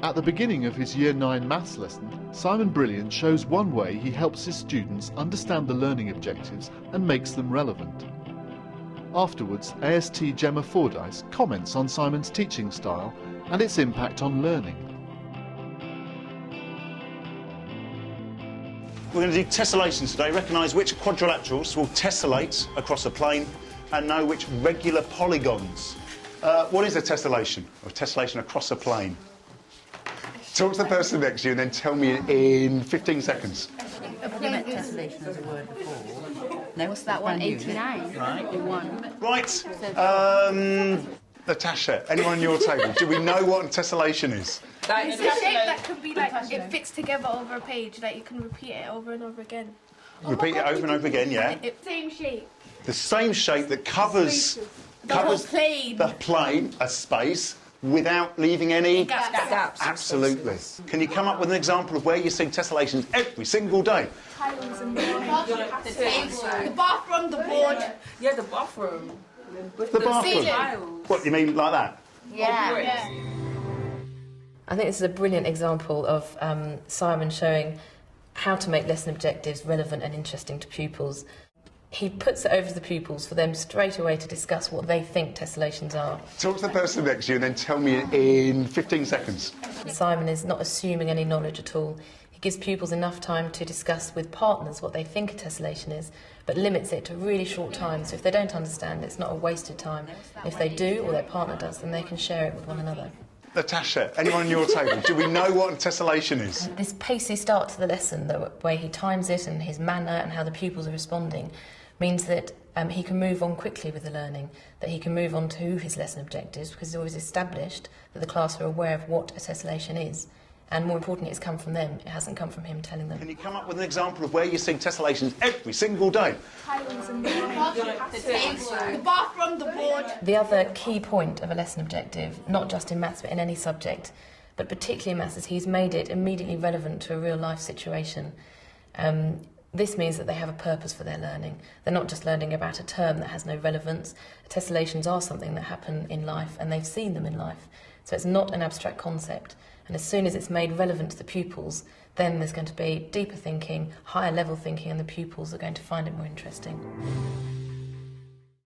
At the beginning of his Year 9 maths lesson, Simon Brilliant shows one way he helps his students understand the learning objectives and makes them relevant. Afterwards, AST Gemma Fordyce comments on Simon's teaching style and its impact on learning. We're going to do tessellations today. Recognise which quadrilaterals will tessellate across a plane and know which regular polygons. What is a tessellation? Or a tessellation across a plane? Talk to the person next to you and then tell me in 15 seconds. I've never met tessellation as a word before. No, what's that 189. Right. Natasha, anyone on your table, do we know what a tessellation is? It's a shape that could be like, it fits together over a page, like you can repeat it over and over again. Repeat it over and over again, yeah? Same shape. The same shape that covers the plane, a space, without leaving any Gaps. Absolutely. Can you come up with an example of where you see tessellations every single day? Tiles and the bathroom, the board. Yeah, the bathroom. The bathroom. What, you mean like that? Yeah. I think this is a brilliant example of Simon showing how to make lesson objectives relevant and interesting to pupils. He puts it over to the pupils for them straight away to discuss what they think tessellations are. Talk to the person next to you and then tell me in 15 seconds. Simon is not assuming any knowledge at all. He gives pupils enough time to discuss with partners what they think a tessellation is, but limits it to a really short time, so if they don't understand, it's not a wasted time. If they do, or their partner does, then they can share it with one another. Natasha, anyone on your table, do we know what a tessellation is? This pacey start to the lesson, the way he times it and his manner and how the pupils are responding, means that he can move on quickly with the learning, that he can move on to his lesson objectives, because it's always established that the class are aware of what a tessellation is. And more importantly, it's come from them. It hasn't come from him telling them. Can you come up with an example of where you see tessellations every single day? Tiles and the bathroom, the board. The other key point of a lesson objective, not just in maths but in any subject, but particularly in maths, is he's made it immediately relevant to a real life situation. This means that they have a purpose for their learning. They're not just learning about a term that has no relevance. Tessellations are something that happen in life and they've seen them in life. So it's not an abstract concept. And as soon as it's made relevant to the pupils, then there's going to be deeper thinking, higher level thinking, and the pupils are going to find it more interesting.